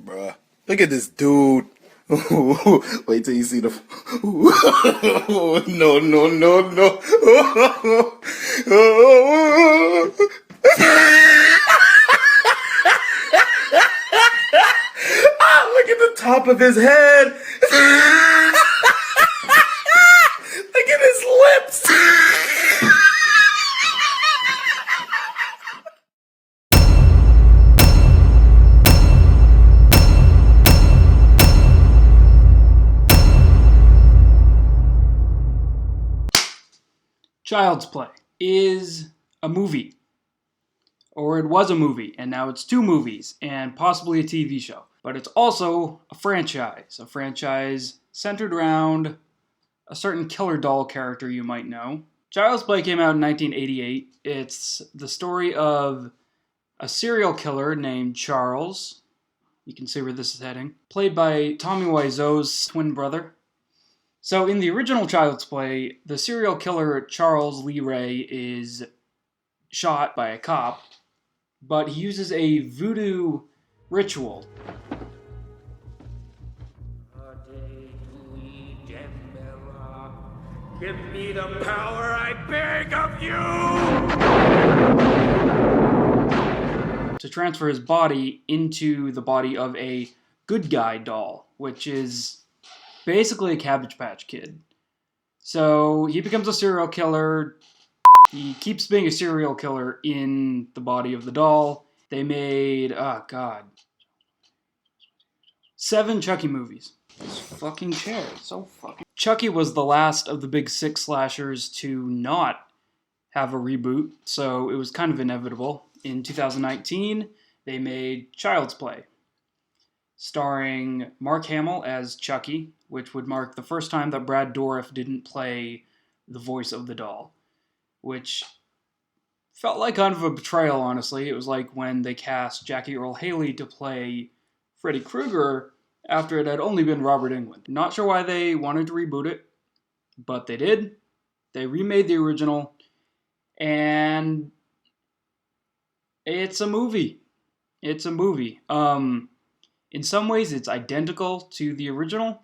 Bruh, look at this dude. Wait till you see the. No, no, no, no. Look at the top of his head. Look at his lips. Child's Play is a movie, or it was a movie, and now it's two movies, and possibly a TV show. But it's also a franchise centered around a certain killer doll character you might know. Child's Play came out in 1988. It's the story of a serial killer named Charles. You can see where this is heading. Played by Tommy Wiseau's twin brother. So in the original Child's Play, the serial killer Charles Lee Ray is shot by a cop, but he uses a voodoo ritual. Give me the power, I beg of you! To transfer his body into the body of a good guy doll, which is basically a Cabbage Patch Kid. So he becomes a serial killer. He keeps being a serial killer in the body of the doll. They made, 7 Chucky movies. This fucking chair is so fucking... Chucky was the last of the big 6 slashers to not have a reboot, so it was kind of inevitable. In 2019, they made Child's Play, starring Mark Hamill as Chucky, which would mark the first time that Brad Dourif didn't play the voice of the doll, which felt like kind of a betrayal, honestly. It was like when they cast Jackie Earle Haley to play Freddy Krueger after it had only been Robert Englund. Not sure why they wanted to reboot it, but they did. They remade the original, and it's a movie. It's a movie. In some ways, it's identical to the original,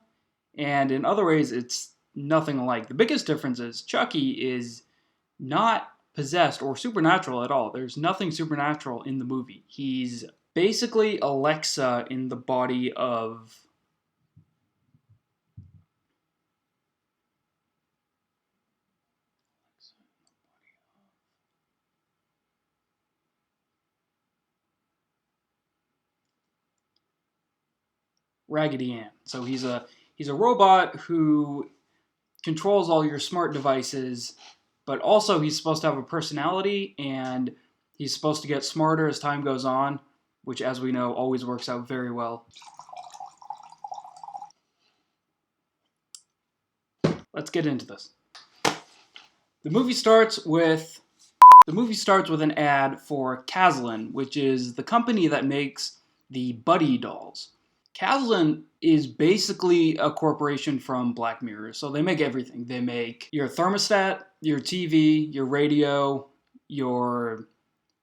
and in other ways, it's nothing alike. The biggest difference is Chucky is not possessed or supernatural at all. There's nothing supernatural in the movie. He's basically Alexa in the body of... Raggedy Ann. So he's a robot who controls all your smart devices, but also he's supposed to have a personality, and he's supposed to get smarter as time goes on, which, as we know, always works out very well. Let's get into this. The movie starts with an ad for Caslin, which is the company that makes the Buddy dolls. Caslin is basically a corporation from Black Mirror, so they make everything. They make your thermostat, your TV, your radio, your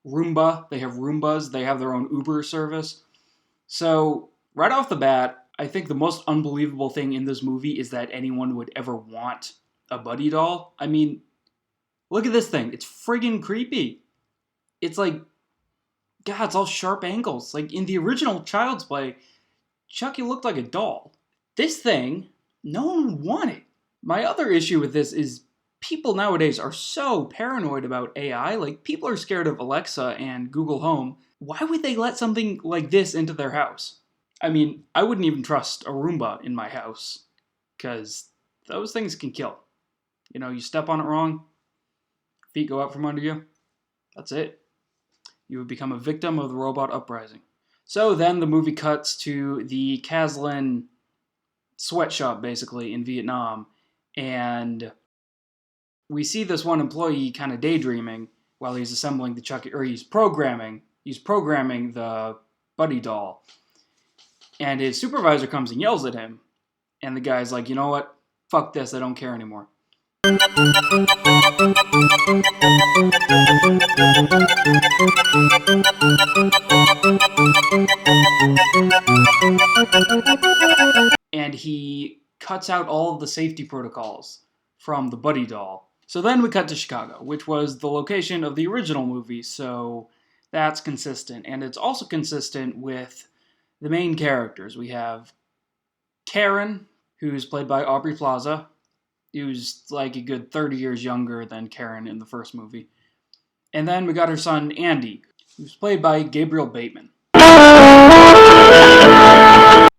Roomba. They have Roombas. They have their own Uber service. So right off the bat, I think the most unbelievable thing in this movie is that anyone would ever want a Buddy doll. I mean, look at this thing. It's friggin' creepy. It's like, God, it's all sharp angles. Like in the original Child's Play, Chucky looked like a doll. This thing, no one would want it. My other issue with this is people nowadays are so paranoid about AI. Like, people are scared of Alexa and Google Home. Why would they let something like this into their house? I mean, I wouldn't even trust a Roomba in my house, because those things can kill. You know, you step on it wrong, feet go out from under you, that's it. You would become a victim of the robot uprising. So then the movie cuts to the Caslin sweatshop, basically, in Vietnam, and we see this one employee kind of daydreaming while he's assembling the Chucky, or he's programming the Buddy doll. And his supervisor comes and yells at him, and the guy's like, you know what? Fuck this, I don't care anymore. And he cuts out all of the safety protocols from the Buddy doll. So then we cut to Chicago, which was the location of the original movie, so that's consistent. And it's also consistent with the main characters. We have Karen, who's played by Aubrey Plaza, who's like a good 30 years younger than Karen in the first movie. And then we got her son, Andy, who's played by Gabriel Bateman.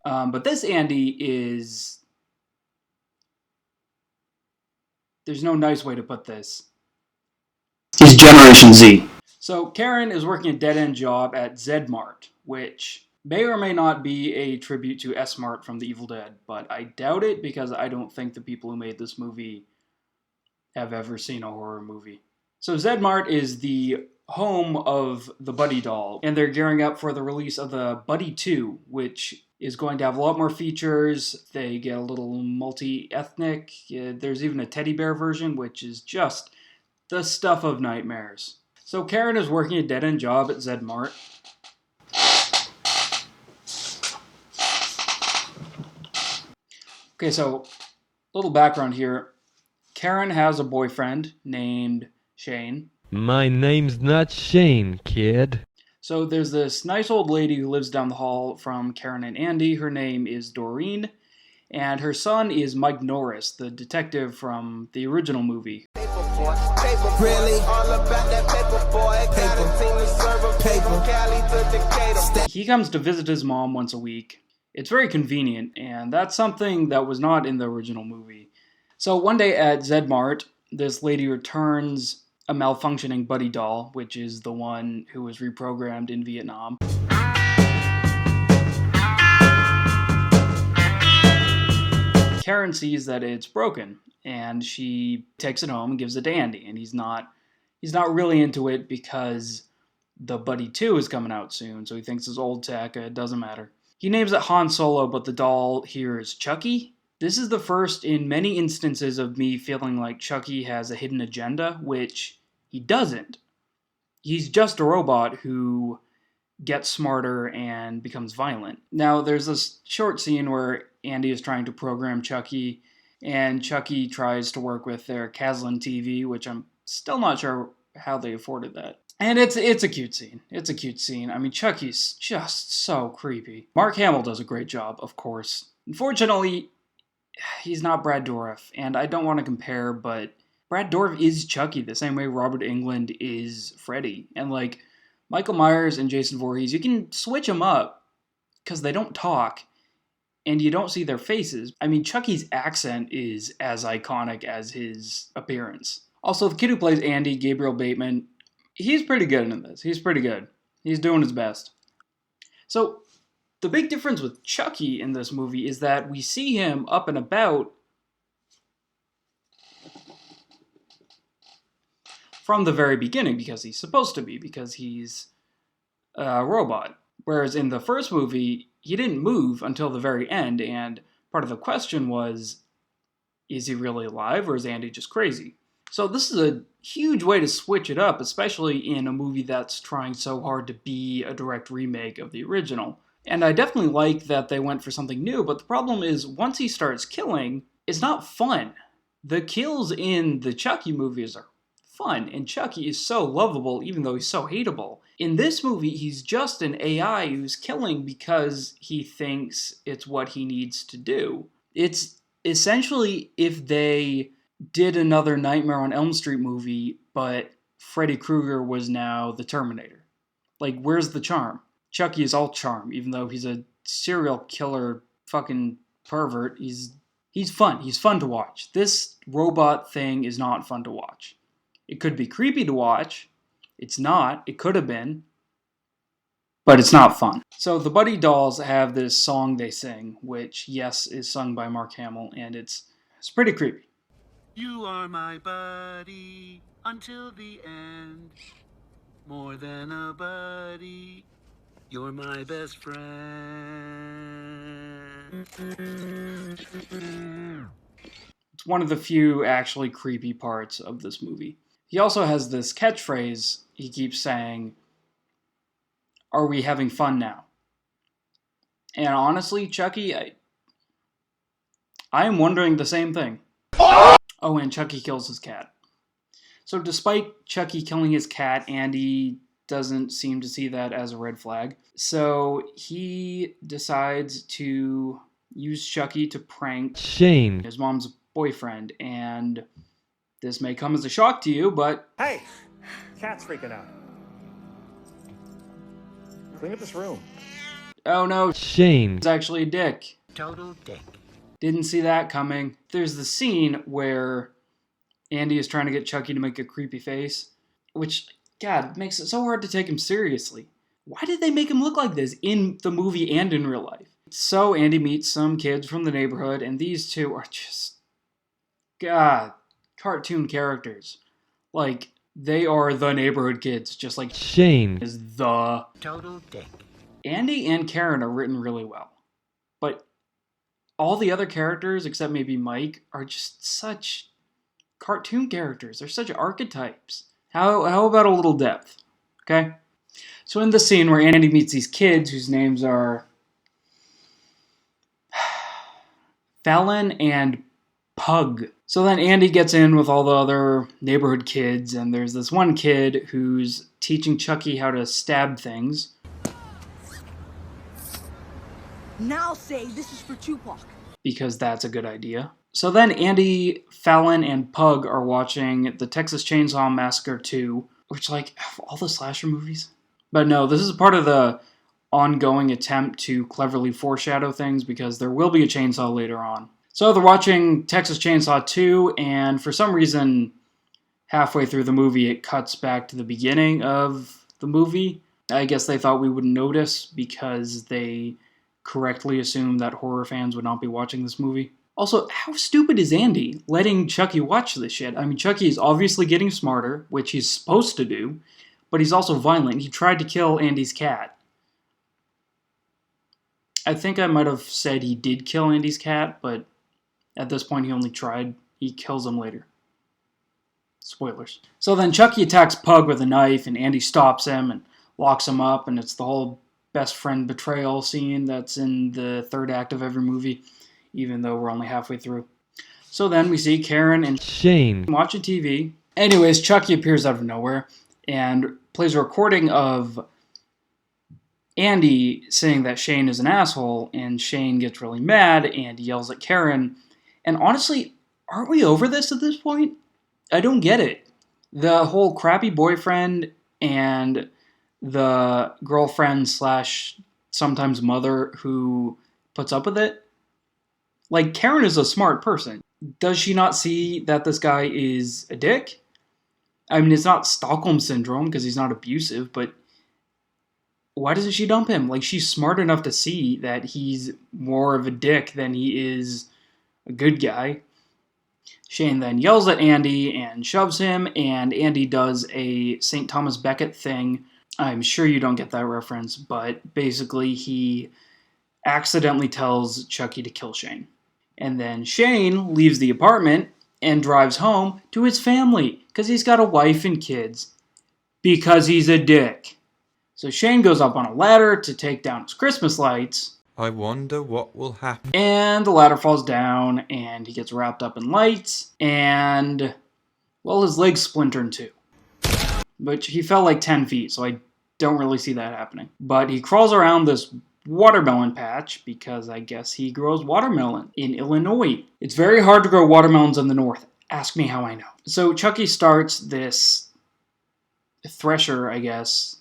But this Andy is... There's no nice way to put this. He's Generation Z. So Karen is working a dead-end job at Z-Mart, which may or may not be a tribute to S-Mart from The Evil Dead, but I doubt it because I don't think the people who made this movie have ever seen a horror movie. So Z-Mart is the home of the Buddy doll, and they're gearing up for the release of the Buddy 2, which is going to have a lot more features. They get a little multi-ethnic. There's even a teddy bear version, which is just the stuff of nightmares. So Karen is working a dead-end job at Z-Mart. Okay, so a little background here. Karen has a boyfriend named Shane. My name's not Shane, kid. So there's this nice old lady who lives down the hall from Karen and Andy. Her name is Doreen. And her son is Mike Norris, the detective from the original movie. Really? He comes to visit his mom once a week. It's very convenient, and that's something that was not in the original movie. So one day at Z-Mart, this lady returns a malfunctioning Buddy doll, which is the one who was reprogrammed in Vietnam. Karen sees that it's broken, and she takes it home and gives it to Andy, and he's not really into it because the Buddy 2 is coming out soon, so he thinks it's old tech, it doesn't matter. He names it Han Solo, but the doll here is Chucky. This is the first in many instances of me feeling like Chucky has a hidden agenda, which he doesn't. He's just a robot who gets smarter and becomes violent. Now, there's this short scene where Andy is trying to program Chucky, and Chucky tries to work with their Caslin TV, which I'm still not sure how they afforded that. And it's a cute scene. It's a cute scene. I mean, Chucky's just so creepy. Mark Hamill does a great job, of course. Unfortunately, he's not Brad Dourif, and I don't want to compare, but Brad Dourif is Chucky the same way Robert Englund is Freddy. And like Michael Myers and Jason Voorhees, you can switch them up because they don't talk and you don't see their faces. I mean, Chucky's accent is as iconic as his appearance. Also, the kid who plays Andy, Gabriel Bateman, he's pretty good in this. He's pretty good. He's doing his best. So, the big difference with Chucky in this movie is that we see him up and about from the very beginning because he's supposed to be, because he's a robot. Whereas in the first movie, he didn't move until the very end, and part of the question was, is he really alive or is Andy just crazy? So this is a huge way to switch it up, especially in a movie that's trying so hard to be a direct remake of the original. And I definitely like that they went for something new, but the problem is once he starts killing, it's not fun. The kills in the Chucky movies are fun, and Chucky is so lovable even though he's so hateable. In this movie, he's just an AI who's killing because he thinks it's what he needs to do. It's essentially if they did another Nightmare on Elm Street movie, but Freddy Krueger was now the Terminator. Like, where's the charm? Chucky is all charm, even though he's a serial killer fucking pervert. He's fun. He's fun to watch. This robot thing is not fun to watch. It could be creepy to watch. It's not. It could have been. But it's not fun. So the Buddy dolls have this song they sing, which, yes, is sung by Mark Hamill, and it's pretty creepy. You are my buddy until the end. More than a buddy, you're my best friend. It's one of the few actually creepy parts of this movie. He also has this catchphrase he keeps saying, "Are we having fun now?" And honestly, Chucky, I am wondering the same thing. Oh, and Chucky kills his cat. So despite Chucky killing his cat, Andy doesn't seem to see that as a red flag. So he decides to use Chucky to prank Shane. his mom's boyfriend. And this may come as a shock to you, but... Hey! Cat's freaking out. Clean up this room. oh no, Shane. he's actually a dick. Total dick. Didn't see that coming. There's the scene where Andy is trying to get Chucky to make a creepy face, which, God, makes it so hard to take him seriously. Why did they make him look like this in the movie and in real life? So Andy meets some kids from the neighborhood, and these two are just, God, cartoon characters. Like, they are the neighborhood kids, just like Shane. is the... Total dick. Andy and Karen are written really well, but all the other characters, except maybe Mike, are just such cartoon characters. They're such archetypes. How about a little depth? Okay? So in the scene where Andy meets these kids whose names are Fallon and Pug. So then Andy gets in with all the other neighborhood kids, and there's this one kid who's teaching Chucky how to stab things. Now say this is for Tupac. Because that's a good idea. So then Andy, Fallon, and Pug are watching the Texas Chainsaw Massacre 2, which, like, all the slasher movies. But no, this is part of the ongoing attempt to cleverly foreshadow things because there will be a chainsaw later on. So they're watching Texas Chainsaw 2, and for some reason, halfway through the movie, it cuts back to the beginning of the movie. I guess they thought we wouldn't notice because they correctly assumed that horror fans would not be watching this movie. Also, how stupid is Andy letting Chucky watch this shit? I mean, Chucky is obviously getting smarter, which he's supposed to do, but he's also violent. He tried to kill Andy's cat. I think I might have said he did kill Andy's cat, but at this point he only tried. He kills him later. Spoilers. So then Chucky attacks Pug with a knife, and Andy stops him and locks him up, and it's the whole best friend betrayal scene that's in the third act of every movie, even though we're only halfway through. So then we see Karen and Shane watching TV. Anyways, Chucky appears out of nowhere and plays a recording of Andy saying that Shane is an asshole, and Shane gets really mad and yells at Karen. And honestly, aren't we over this at this point? I don't get it. The whole crappy boyfriend and the girlfriend slash sometimes mother who puts up with it. Like, Karen is a smart person. Does she not see that this guy is a dick? I mean, it's not Stockholm Syndrome because he's not abusive, but why doesn't she dump him? Like, she's smart enough to see that he's more of a dick than he is a good guy. Shane then yells at Andy and shoves him, and Andy does a St. Thomas Becket thing. I'm sure you don't get that reference, but basically he accidentally tells Chucky to kill Shane. And then Shane leaves the apartment and drives home to his family because he's got a wife and kids because he's a dick. So Shane goes up on a ladder to take down his Christmas lights. I wonder what will happen. And the ladder falls down and he gets wrapped up in lights and, well, his legs splinter in two. But he fell like 10 feet, so I don't really see that happening. But he crawls around this watermelon patch because I guess he grows watermelon in Illinois. It's very hard to grow watermelons in the north. Ask me how I know. So Chucky starts this thresher, I guess,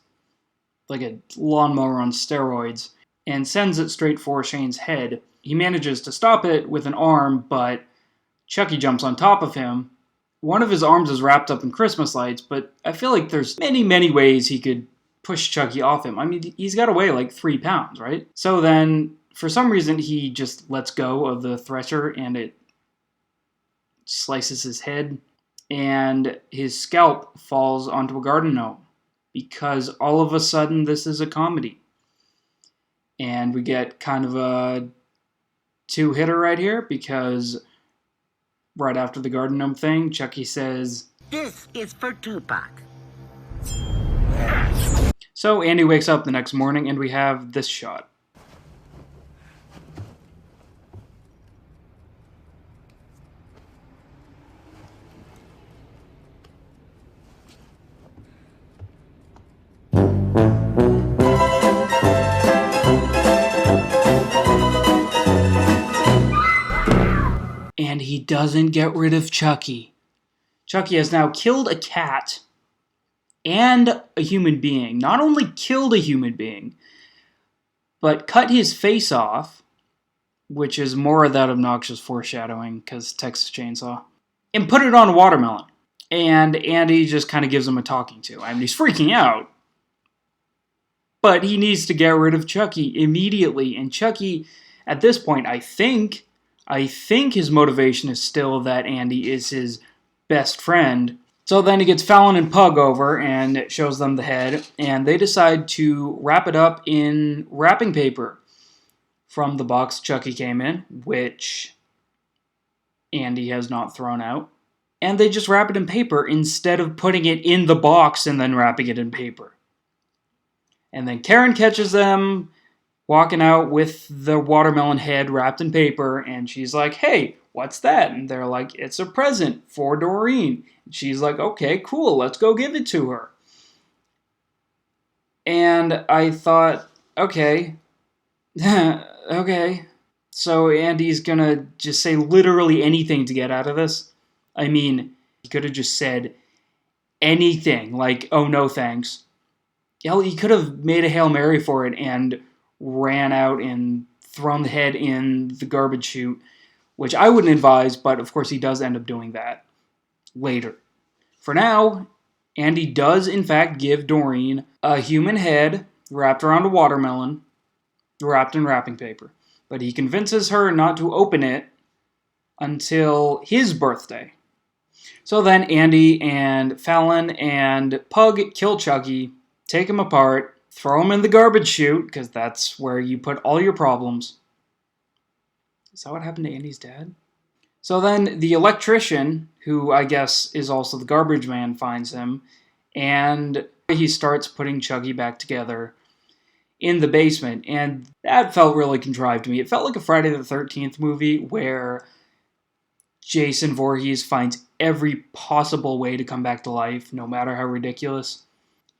like a lawnmower on steroids, and sends it straight for Shane's head. He manages to stop it with an arm, but Chucky jumps on top of him. One of his arms is wrapped up in Christmas lights, but I feel like there's many, many ways he could push Chucky off him. I mean, he's got to weigh like 3 pounds, right? So then, for some reason, he just lets go of the thresher and it slices his head, and his scalp falls onto a garden gnome because all of a sudden this is a comedy. And we get kind of a two-hitter right here because right after the garden gnome thing, Chucky says, This is for Tupac. So Andy wakes up the next morning and we have this shot. And he doesn't get rid of Chucky. Chucky has now killed a cat and a human being. Not only killed a human being, but cut his face off, which is more of that obnoxious foreshadowing, because Texas Chainsaw, and put it on a watermelon. And Andy just kind of gives him a talking to. I mean, he's freaking out, but he needs to get rid of Chucky immediately. And Chucky, at this point, I think his motivation is still that Andy is his best friend. So then he gets Fallon and Pug over and shows them the head, and they decide to wrap it up in wrapping paper from the box Chucky came in, which Andy has not thrown out. And they just wrap it in paper instead of putting it in the box and then wrapping it in paper. And then Karen catches them walking out with the watermelon head wrapped in paper, and she's like, hey, what's that? And they're like, it's a present for Doreen. And she's like, okay, cool, let's go give it to her. And I thought, okay, okay. So Andy's gonna just say literally anything to get out of this? I mean, he could have just said anything, like, oh no thanks. Hell, he could have made a Hail Mary for it and ran out and thrown the head in the garbage chute, which I wouldn't advise, but of course he does end up doing that later. For now, Andy does in fact give Doreen a human head wrapped around a watermelon, wrapped in wrapping paper. But he convinces her not to open it until his birthday. So then Andy and Fallon and Pug kill Chucky, take him apart, throw him in the garbage chute, because that's where you put all your problems. Is that what happened to Andy's dad? So then the electrician, who I guess is also the garbage man, finds him, and he starts putting Chucky back together in the basement, and that felt really contrived to me. It felt like a Friday the 13th movie where Jason Voorhees finds every possible way to come back to life, no matter how ridiculous.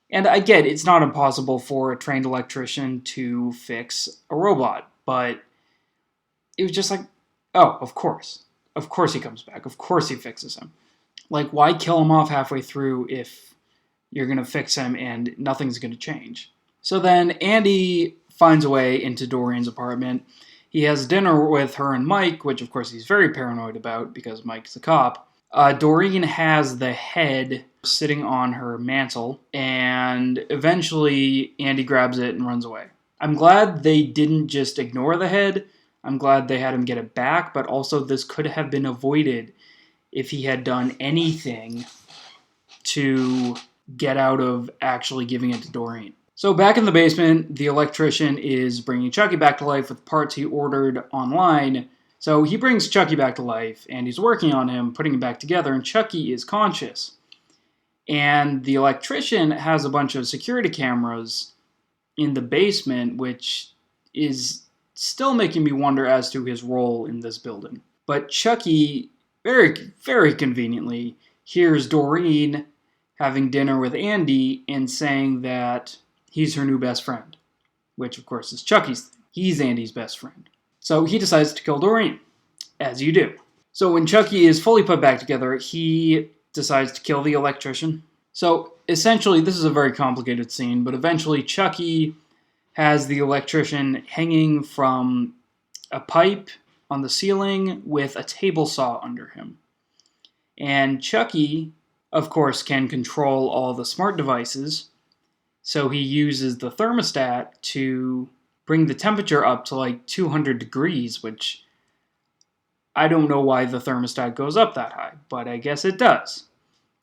And I get it's not impossible for a trained electrician to fix a robot, but it was just like, oh, of course. Of course he comes back. Of course he fixes him. Like, why kill him off halfway through if you're going to fix him and nothing's going to change? So then Andy finds a way into Doreen's apartment. He has dinner with her and Mike, which of course he's very paranoid about because Mike's a cop. Doreen has the head sitting on her mantle, and eventually Andy grabs it and runs away. I'm glad they didn't just ignore the head. I'm glad they had him get it back, but also this could have been avoided if he had done anything to get out of actually giving it to Doreen. So back in the basement, the electrician is bringing Chucky back to life with parts he ordered online. So he brings Chucky back to life, and he's working on him, putting him back together, and Chucky is conscious. And the electrician has a bunch of security cameras in the basement, which is still making me wonder as to his role in this building. But Chucky, very, very conveniently, hears Doreen having dinner with Andy and saying that he's her new best friend, which of course is Chucky's thing. He's Andy's best friend. So he decides to kill Doreen, as you do. So when Chucky is fully put back together, he decides to kill the electrician. So essentially, this is a very complicated scene, but eventually Chucky has the electrician hanging from a pipe on the ceiling with a table saw under him. And Chucky, of course, can control all the smart devices, so he uses the thermostat to bring the temperature up to like 200 degrees, which I don't know why the thermostat goes up that high, but I guess it does.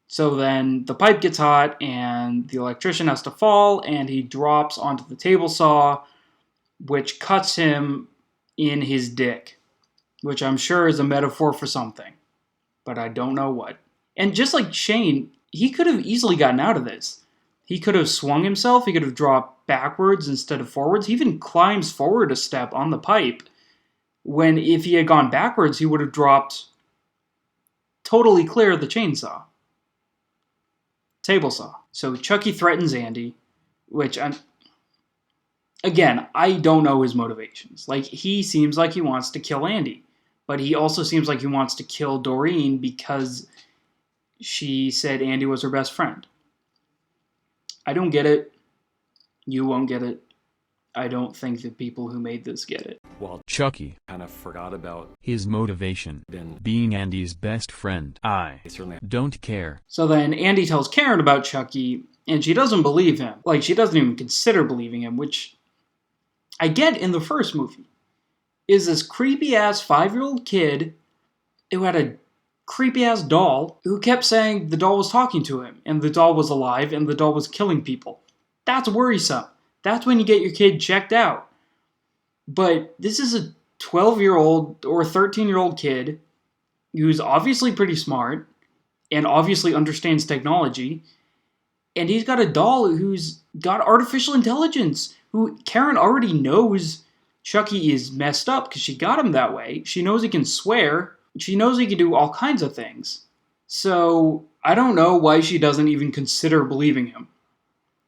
So then the pipe gets hot and the electrician has to fall, and he drops onto the table saw, which cuts him in his dick, which I'm sure is a metaphor for something. but I don't know what. And just like Shane, he could have easily gotten out of this. He could have swung himself, he could have dropped backwards instead of forwards. He even climbs forward a step on the pipe, when if he had gone backwards, he would have dropped totally clear of the chainsaw. Table saw. So Chucky threatens Andy, which again, I don't know his motivations. Like, he seems like he wants to kill Andy, but he also seems like he wants to kill Doreen because she said Andy was her best friend. I don't get it. You won't get it. I don't think the people who made this get it. While Chucky kind of forgot about his motivation, being Andy's best friend, I certainly don't care. So then Andy tells Karen about Chucky, and she doesn't believe him. Like, she doesn't even consider believing him, which I get in the first movie. Is this creepy-ass 5-year-old kid who had a creepy-ass doll who kept saying the doll was talking to him, and the doll was alive, and the doll was killing people. That's worrisome. That's when you get your kid checked out. But this is a 12-year-old or 13-year-old kid who's obviously pretty smart and obviously understands technology, and he's got a doll who's got artificial intelligence, who Karen already knows Chucky is messed up because she got him that way. She knows he can swear. She knows he can do all kinds of things. So I don't know why she doesn't even consider believing him.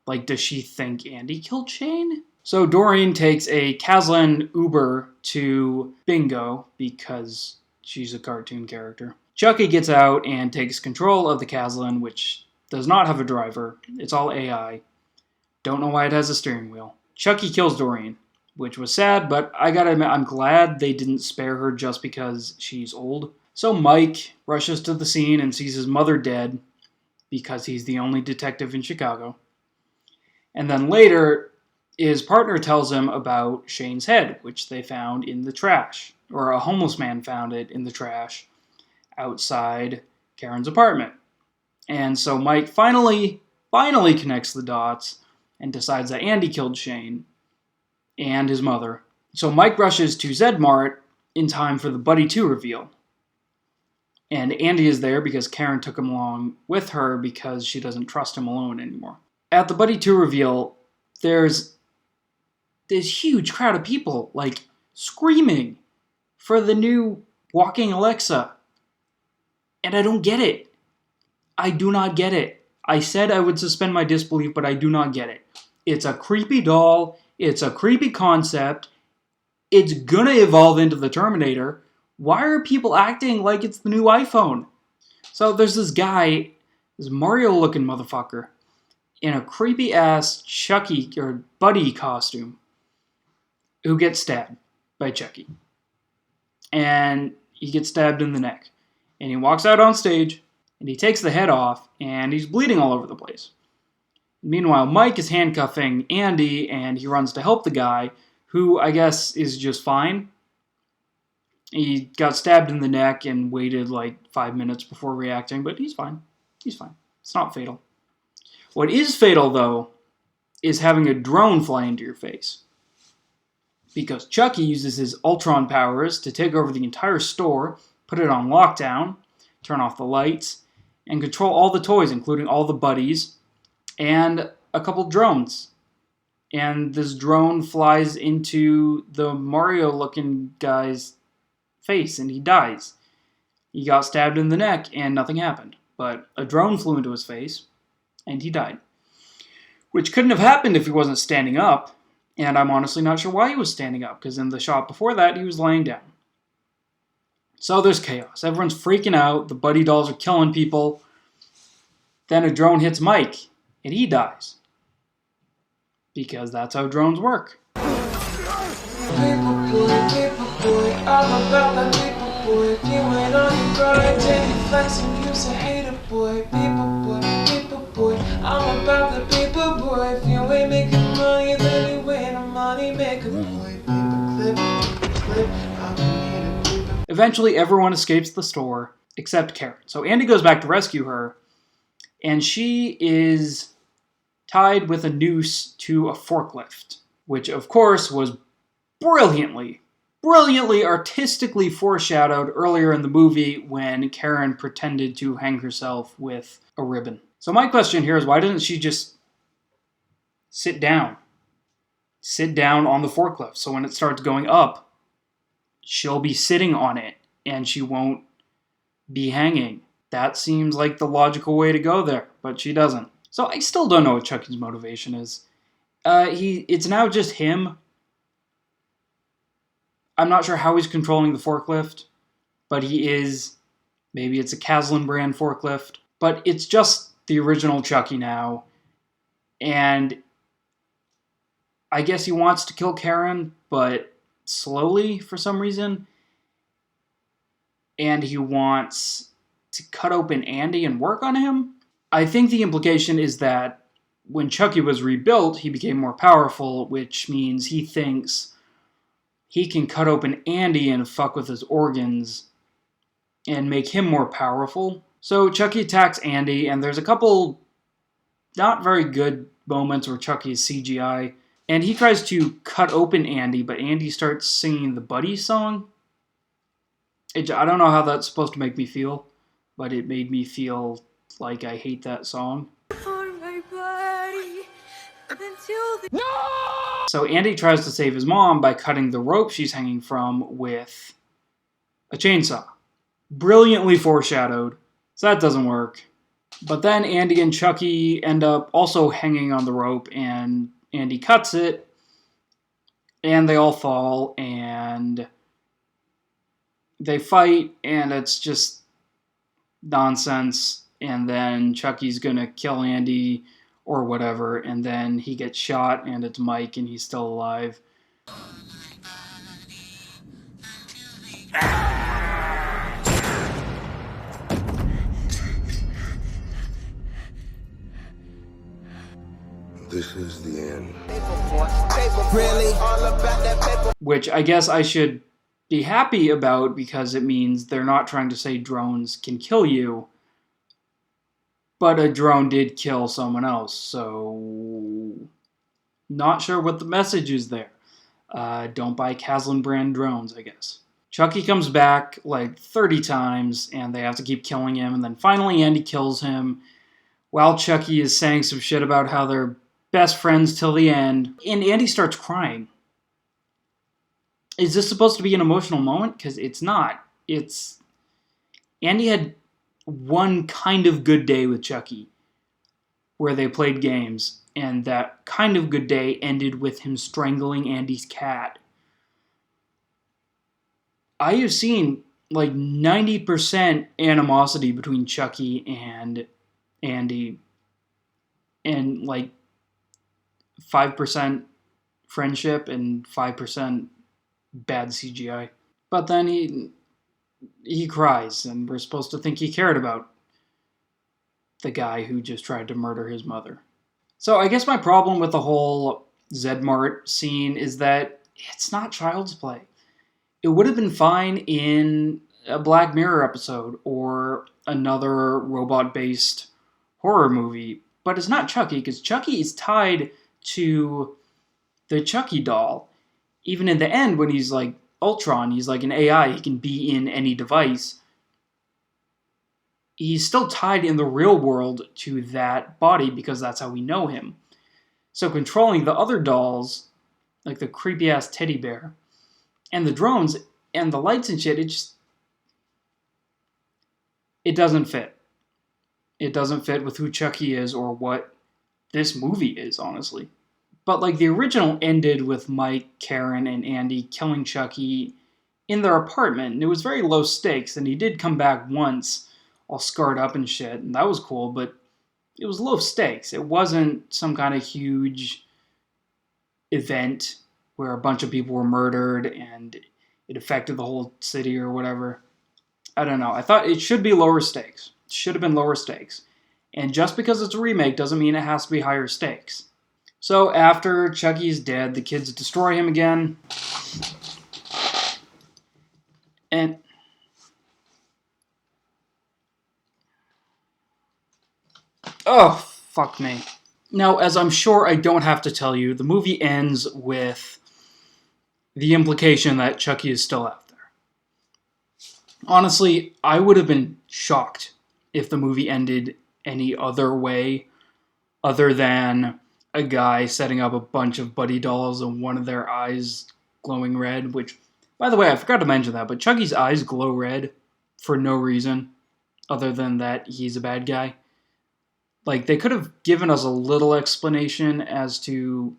Like, does she think Andy killed Shane? So Doreen takes a Kazlan Uber to Bingo because she's a cartoon character. Chucky gets out and takes control of the Kazlan, which does not have a driver. It's all AI. Don't know why it has a steering wheel. Chucky kills Doreen, which was sad, but I gotta admit, I'm glad they didn't spare her just because she's old. So Mike rushes to the scene and sees his mother dead because he's the only detective in Chicago. And then later, his partner tells him about Shane's head, which they found in the trash. Or a homeless man found it in the trash outside Karen's apartment. And so Mike finally connects the dots and decides that Andy killed Shane and his mother. So Mike rushes to Zedmart in time for the Buddy 2 reveal. And Andy is there because Karen took him along with her because she doesn't trust him alone anymore. At the Buddy 2 reveal, there's this huge crowd of people, like, screaming for the new walking Alexa. And I don't get it. I do not get it. I said I would suspend my disbelief, but I do not get it. It's a creepy doll. It's a creepy concept. It's gonna evolve into the Terminator. Why are people acting like it's the new iPhone? So there's this guy, this Mario-looking motherfucker, in a creepy-ass Chucky or Buddy costume, who gets stabbed by Chucky. And he gets stabbed in the neck. And he walks out on stage, and he takes the head off, and he's bleeding all over the place. Meanwhile, Mike is handcuffing Andy, and he runs to help the guy, who I guess is just fine. He got stabbed in the neck and waited like 5 minutes before reacting, but he's fine. He's fine. It's not fatal. What is fatal, though, is having a drone fly into your face. Because Chucky uses his Ultron powers to take over the entire store, put it on lockdown, turn off the lights, and control all the toys, including all the buddies, and a couple drones. And this drone flies into the Mario-looking guy's face, and he dies. He got stabbed in the neck, and nothing happened. But a drone flew into his face, and he died. Which couldn't have happened if he wasn't standing up, and I'm honestly not sure why he was standing up, because in the shot before that, he was laying down. So there's chaos. Everyone's freaking out. The Buddy dolls are killing people. Then a drone hits Mike, and he dies. Because that's how drones work. Paper boy, I'm about that paper boy. If you ain't on your grind, then you flexing, you's a hater boy. Paper boy, I'm about the paper boy. If you ain't making money, then you ain't a money maker boy. Paper clip, I'm gonna need a paper. Eventually, everyone escapes the store, except Karen. So Andy goes back to rescue her, and she is tied with a noose to a forklift, which of course was brilliantly brilliantly, artistically foreshadowed earlier in the movie when Karen pretended to hang herself with a ribbon. So my question here is, why doesn't she just sit down? Sit down on the forklift, so when it starts going up, she'll be sitting on it, and she won't be hanging. That seems like the logical way to go there, but she doesn't. So I still don't know what Chucky's motivation is. It's now just him. I'm not sure how he's controlling the forklift, but he is. Maybe it's a Caslin brand forklift, but it's just the original Chucky now. And I guess he wants to kill Karen, but slowly for some reason. And he wants to cut open Andy and work on him. I think the implication is that when Chucky was rebuilt, he became more powerful, which means he thinks he can cut open Andy and fuck with his organs and make him more powerful. So Chucky attacks Andy, and there's a couple not very good moments where Chucky is CGI. And he tries to cut open Andy, but Andy starts singing the Buddy song. I don't know how that's supposed to make me feel, but it made me feel like I hate that song. So Andy tries to save his mom by cutting the rope she's hanging from with a chainsaw. Brilliantly foreshadowed, so that doesn't work. But then Andy and Chucky end up also hanging on the rope, and Andy cuts it, and they all fall, and they fight, and it's just nonsense. And then Chucky's gonna kill Andy or whatever, and then he gets shot, and it's Mike, and he's still alive. This is the end. Which I guess I should be happy about, because it means they're not trying to say drones can kill you. But a drone did kill someone else, so not sure what the message is there. Don't buy Caslin brand drones, I guess. Chucky comes back like 30 times, and they have to keep killing him, and then finally Andy kills him, while Chucky is saying some shit about how they're best friends till the end, and Andy starts crying. Is this supposed to be an emotional moment? Because it's not. It's... Andy had one kind of good day with Chucky, where they played games, and that kind of good day ended with him strangling Andy's cat. I have seen like 90% animosity between Chucky and Andy, and like 5% friendship and 5% bad CGI. But then he cries, and we're supposed to think he cared about the guy who just tried to murder his mother. So I guess my problem with the whole Zedmart scene is that it's not child's play. It would have been fine in a Black Mirror episode or another robot-based horror movie, but it's not Chucky, because Chucky is tied to the Chucky doll. Even in the end, when he's like Ultron, he's like an AI, he can be in any device. He's still tied in the real world to that body because that's how we know him. So controlling the other dolls, like the creepy-ass teddy bear, and the drones, and the lights and shit, it doesn't fit. It doesn't fit with who Chucky is or what this movie is, honestly. But like the original ended with Mike, Karen, and Andy killing Chucky in their apartment, and it was very low stakes, and he did come back once, all scarred up and shit, and that was cool, but it was low stakes. It wasn't some kind of huge event where a bunch of people were murdered and it affected the whole city or whatever. I don't know. I thought it should be lower stakes. It should have been lower stakes. And just because it's a remake doesn't mean it has to be higher stakes. So after Chucky's dead, the kids destroy him again. And oh, fuck me. Now, as I'm sure I don't have to tell you, the movie ends with the implication that Chucky is still out there. Honestly, I would have been shocked if the movie ended any other way other than a guy setting up a bunch of buddy dolls and one of their eyes glowing red, which, by the way, I forgot to mention that, but Chucky's eyes glow red for no reason other than that he's a bad guy. Like, they could have given us a little explanation as to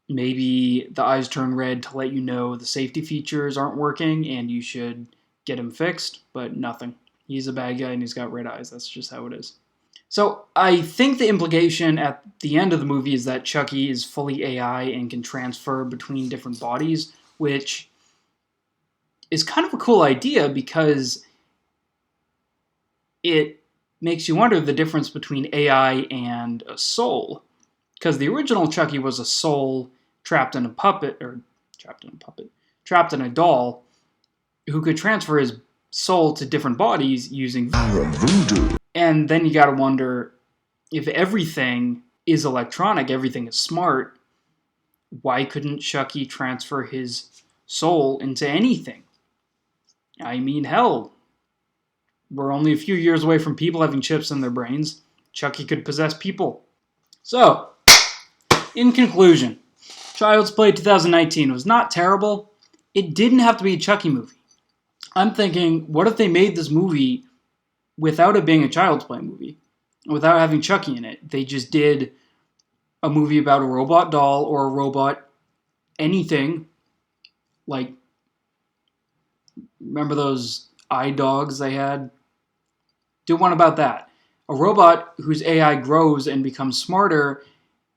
maybe the eyes turn red to let you know the safety features aren't working and you should get him fixed, but nothing. He's a bad guy and he's got red eyes. That's just how it is. So I think the implication at the end of the movie is that Chucky is fully AI and can transfer between different bodies, which is kind of a cool idea because it makes you wonder the difference between AI and a soul. Because the original Chucky was a soul trapped in a doll who could transfer his soul to different bodies using voodoo. And then you gotta wonder, if everything is electronic, everything is smart, why couldn't Chucky transfer his soul into anything? I mean, hell, we're only a few years away from people having chips in their brains. Chucky could possess people. So, in conclusion, Child's Play 2019 was not terrible. It didn't have to be a Chucky movie. I'm thinking, what if they made this movie without it being a Child's Play movie? Without having Chucky in it. They just did a movie about a robot doll or a robot anything. Like, remember those eye dogs they had? Do one about that. A robot whose AI grows and becomes smarter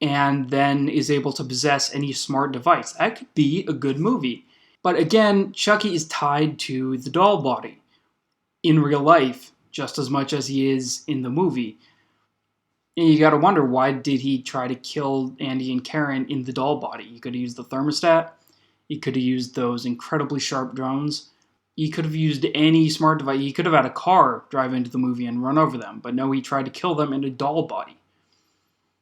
and then is able to possess any smart device. That could be a good movie. But again, Chucky is tied to the doll body in real life just as much as he is in the movie. And you gotta wonder, why did he try to kill Andy and Karen in the doll body? He could have used the thermostat. He could have used those incredibly sharp drones. He could have used any smart device. He could have had a car drive into the movie and run over them. But no, he tried to kill them in a doll body.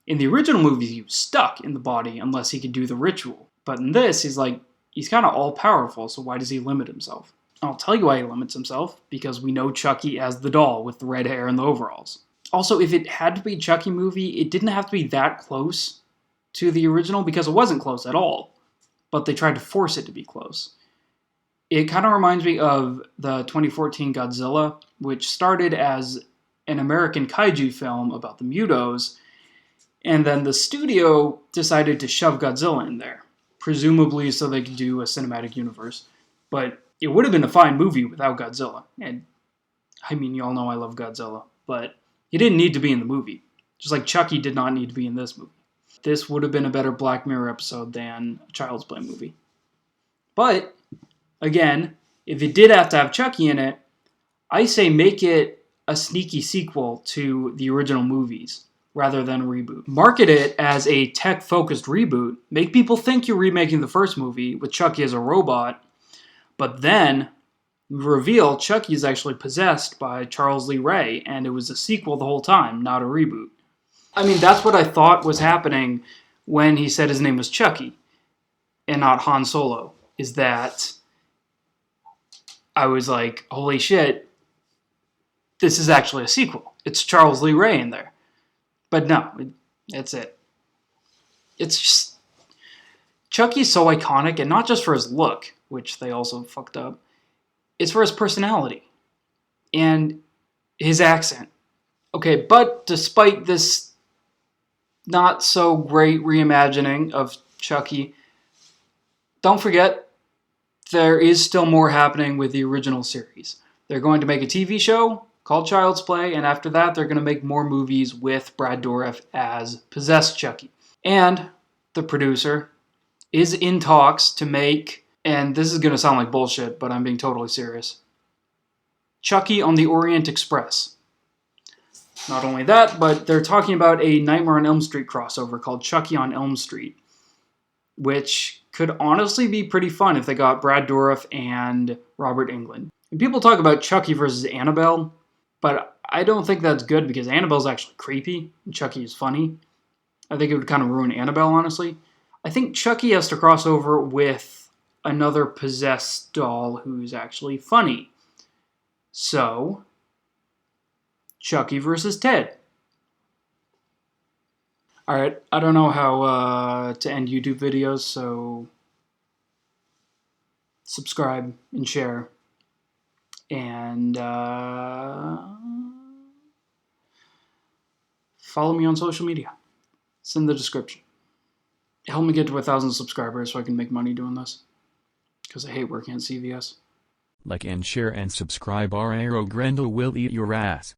In the original movie, he was stuck in the body unless he could do the ritual. But in this, he's kind of all-powerful, so why does he limit himself? I'll tell you why he limits himself, because we know Chucky as the doll with the red hair and the overalls. Also, if it had to be a Chucky movie, it didn't have to be that close to the original, because it wasn't close at all. But they tried to force it to be close. It kind of reminds me of the 2014 Godzilla, which started as an American kaiju film about the Mutos, and then the studio decided to shove Godzilla in there, presumably so they could do a cinematic universe. But it would have been a fine movie without Godzilla. And, I mean, y'all know I love Godzilla, but he didn't need to be in the movie. Just like Chucky did not need to be in this movie. This would have been a better Black Mirror episode than a Child's Play movie. But, again, if it did have to have Chucky in it, I say make it a sneaky sequel to the original movies, rather than a reboot. Market it as a tech-focused reboot. Make people think you're remaking the first movie with Chucky as a robot, but then reveal Chucky is actually possessed by Charles Lee Ray, and it was a sequel the whole time, not a reboot. I mean, that's what I thought was happening when he said his name was Chucky, and not Han Solo, is that I was like, holy shit, this is actually a sequel. It's Charles Lee Ray in there. But no, that's it. It's just, Chucky's so iconic, and not just for his look, which they also fucked up. It's for his personality and his accent. Okay, but despite this not so great reimagining of Chucky, don't forget, there is still more happening with the original series. They're going to make a TV show called Child's Play, and after that, they're going to make more movies with Brad Dourif as possessed Chucky. And the producer is in talks to make, and this is going to sound like bullshit, but I'm being totally serious, Chucky on the Orient Express. Not only that, but they're talking about a Nightmare on Elm Street crossover called Chucky on Elm Street, which could honestly be pretty fun if they got Brad Dourif and Robert Englund. And people talk about Chucky versus Annabelle, but I don't think that's good because Annabelle's actually creepy and Chucky is funny. I think it would kind of ruin Annabelle, honestly. I think Chucky has to cross over with another possessed doll who's actually funny. So, Chucky versus Ted. Alright, I don't know how to end YouTube videos, so subscribe and share. And follow me on social media. It's in the description. Help me get to 1,000 subscribers so I can make money doing this. Because I hate working at CVS. Like and share and subscribe, or Arrow Grendel will eat your ass.